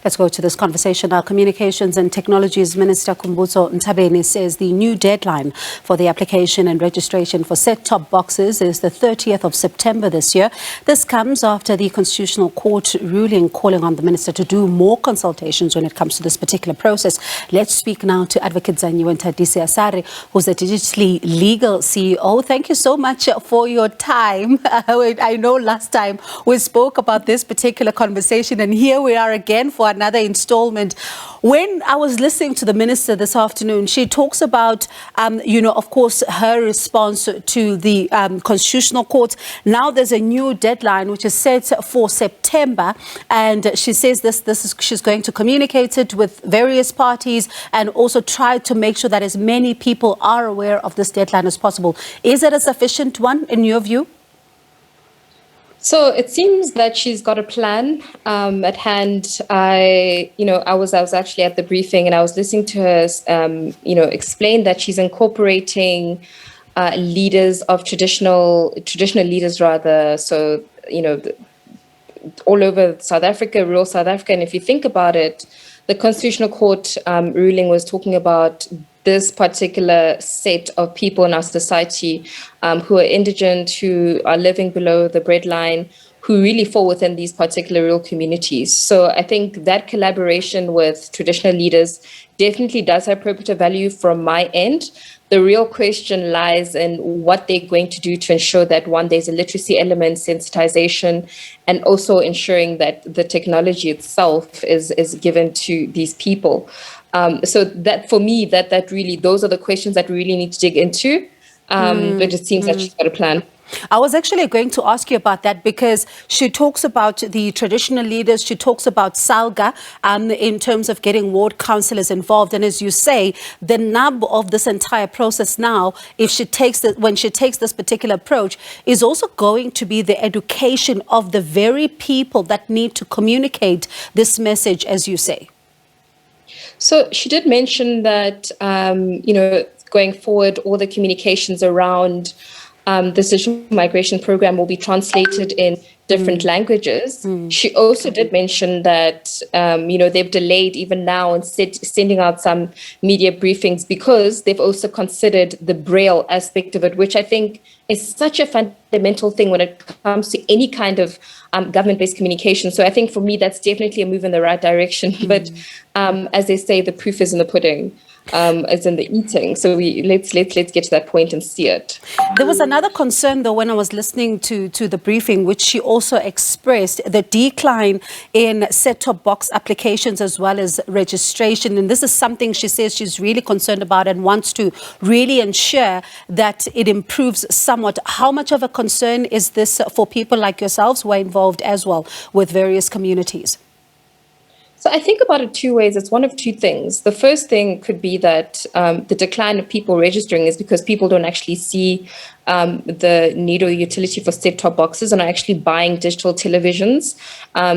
Let's go to this conversation. Our Communications and Technologies Minister Khumbudzo Ntshavheni says the new deadline for the application and registration for set-top boxes is the 30th of September this year. This comes after the Constitutional Court ruling calling on the minister to do more consultations when it comes to this particular process. Let's speak now to Adv Zanyiwe Nthatisi-Asare, who's the Digitally Legal CEO. Thank you so much for your time. I know last time we spoke about this particular conversation, and here we are again for another installment. When I was listening to the minister this afternoon, she talks about, of course, her response to the Constitutional Court. Now there's a new deadline which is set for September, and she says she's going to communicate it with various parties and also try to make sure that as many people are aware of this deadline as possible. Is it a sufficient one in your view? So it seems that she's got a plan at hand. I was actually at the briefing and I was listening to her, explain that she's incorporating leaders of traditional leaders rather. So, all over South Africa, rural South Africa. And if you think about it, the Constitutional Court ruling was talking about this particular set of people in our society who are indigent, who are living below the breadline, who really fall within these particular rural communities. So I think that collaboration with traditional leaders definitely does have probative value from my end. The real question lies in what they're going to do to ensure that, one, there's a literacy element, sensitization, and also ensuring that the technology itself is given to these people. So that, for me, that really, those are the questions that we really need to dig into. But it seems that she's got a plan. I was actually going to ask you about that because she talks about the traditional leaders. She talks about SALGA in terms of getting ward councillors involved. And as you say, the nub of this entire process now, when she takes this particular approach, is also going to be the education of the very people that need to communicate this message, as you say. So she did mention that, going forward, all the communications around this digital migration program will be translated in different languages. She also did mention that, they've delayed even now and sending out some media briefings because they've also considered the Braille aspect of it, which I think is such a fundamental thing when it comes to any kind of government-based communication. So I think for me, that's definitely a move in the right direction. But as they say, the proof is in the pudding. As in the eating. So let's get to that point and see it. There was another concern, though, when I was listening to the briefing, which she also expressed, the decline in set-top box applications as well as registration. And this is something she says she's really concerned about and wants to really ensure that it improves somewhat. How much of a concern is this for people like yourselves who are involved as well with various communities? So I think about it two ways. It's one of two things. The first thing could be that the decline of people registering is because people don't actually see the need or utility for set-top boxes and are actually buying digital televisions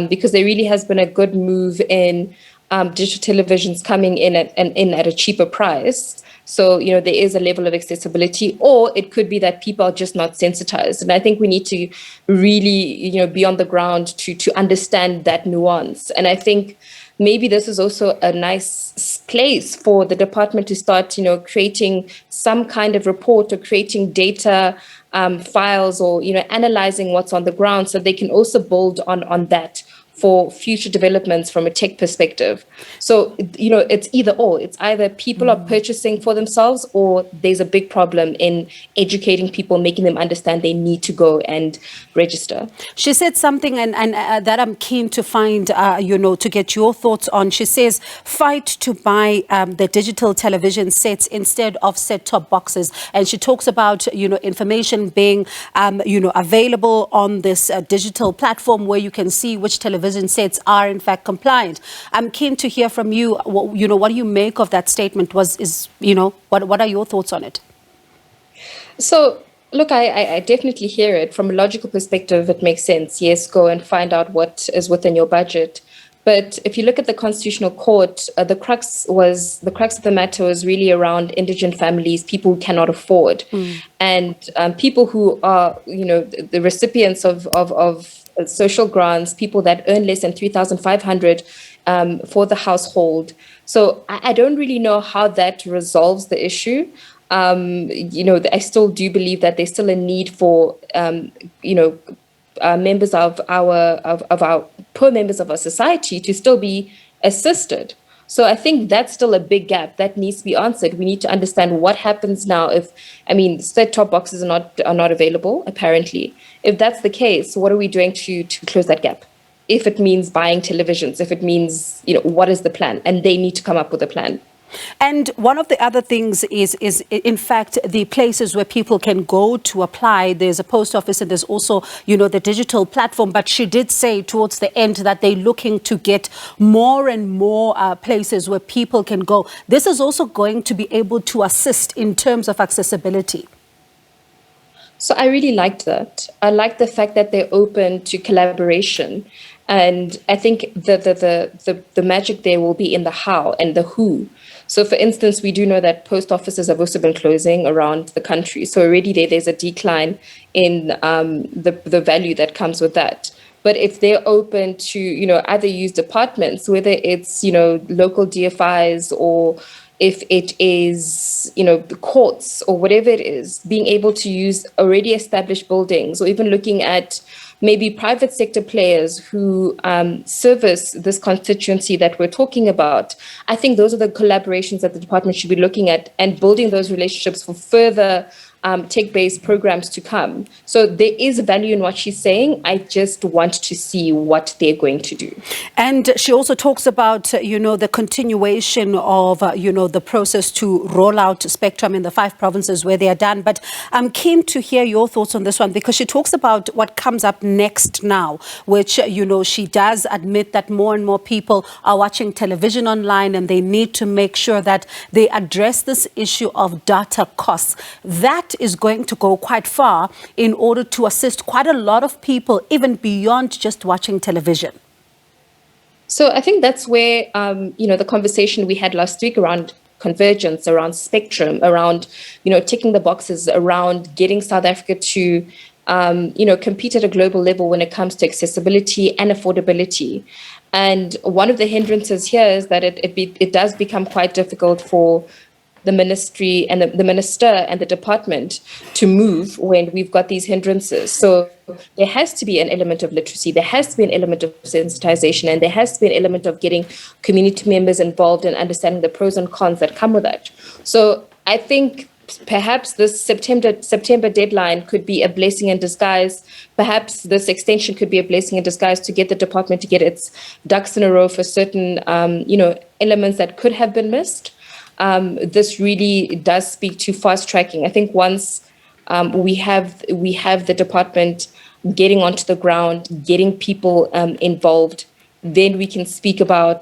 because there really has been a good move in digital televisions coming in at a cheaper price. So, there is a level of accessibility, or it could be that people are just not sensitized. And I think we need to really, be on the ground to understand that nuance. And I think maybe this is also a nice place for the department to start, creating some kind of report or creating data files or, analyzing what's on the ground so they can also build on that for future developments from a tech perspective. So, it's either or. It's either people are purchasing for themselves or there's a big problem in educating people, making them understand they need to go and register. She said something and that I'm keen to find, to get your thoughts on. She says, fight to buy the digital television sets instead of set-top boxes. And she talks about, information being, available on this digital platform where you can see which television sets are in fact compliant. I'm keen to hear from you. What do you make of that statement? What are your thoughts on it? So, look, I definitely hear it. From a logical perspective, it makes sense. Yes, go and find out what is within your budget. But if you look at the Constitutional Court, the crux of the matter was really around indigent families, people who cannot afford, and people who are, the recipients of social grants, people that earn less than 3,500 for the household. So I don't really know how that resolves the issue. I still do believe that there's still a need for, members of our poor members of our society to still be assisted. So I think that's still a big gap that needs to be answered. We need to understand what happens now if, set-top boxes are not available, apparently. If that's the case, what are we doing to close that gap? If it means buying televisions, if it means, what is the plan? And they need to come up with a plan. And one of the other things is in fact the places where people can go to apply. There's a post office and there's also, the digital platform. But she did say towards the end that they're looking to get more and more places where people can go. This is also going to be able to assist in terms of accessibility. So I really liked that. I like the fact that they're open to collaboration. And I think the magic there will be in the how and the who. So, for instance, we do know that post offices have also been closing around the country. So already there's a decline in the value that comes with that. But if they're open to, either use departments, whether it's, local DFIs or if it is, the courts or whatever it is, being able to use already established buildings or even looking at maybe private sector players who service this constituency that we're talking about. I think those are the collaborations that the department should be looking at and building those relationships for further tech-based programs to come. So there is value in what she's saying. I just want to see what they're going to do. And she also talks about, the continuation of, the process to roll out spectrum in the 5 provinces where they are done. But I'm keen to hear your thoughts on this one, because she talks about what comes up next now, which, she does admit that more and more people are watching television online and they need to make sure that they address this issue of data costs. That is going to go quite far in order to assist quite a lot of people, even beyond just watching television. So I think that's where, the conversation we had last week around convergence, around spectrum, around, ticking the boxes, around getting South Africa to, compete at a global level when it comes to accessibility and affordability. And one of the hindrances here is that it does become quite difficult for the ministry and the minister and the department to move when we've got these hindrances. So there has to be an element of literacy, there has to be an element of sensitization, and there has to be an element of getting community members involved and understanding the pros and cons that come with that. So I think perhaps this September deadline could be a blessing in disguise. Perhaps this extension could be a blessing in disguise to get the department to get its ducks in a row for certain, elements that could have been missed. This really does speak to fast tracking. I think once we have the department getting onto the ground, getting people involved, then we can speak about,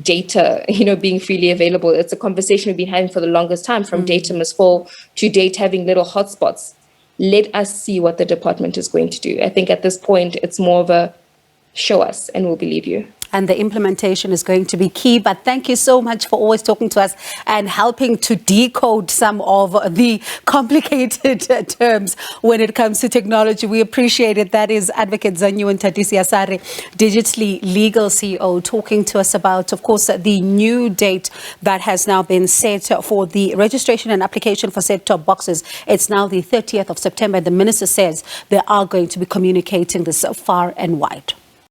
data, being freely available. It's a conversation we've been having for the longest time, from data must fall to data having little hotspots. Let us see what the department is going to do. I think at this point, it's more of a show us and we'll believe you. And the implementation is going to be key. But thank you so much for always talking to us and helping to decode some of the complicated terms when it comes to technology. We appreciate it. That is Advocate Zanyiwe Nthatisi-Asare, Digitally Legal CEO, talking to us about, of course, the new date that has now been set for the registration and application for set-top boxes. It's now the 30th of September. The minister says they are going to be communicating this far and wide.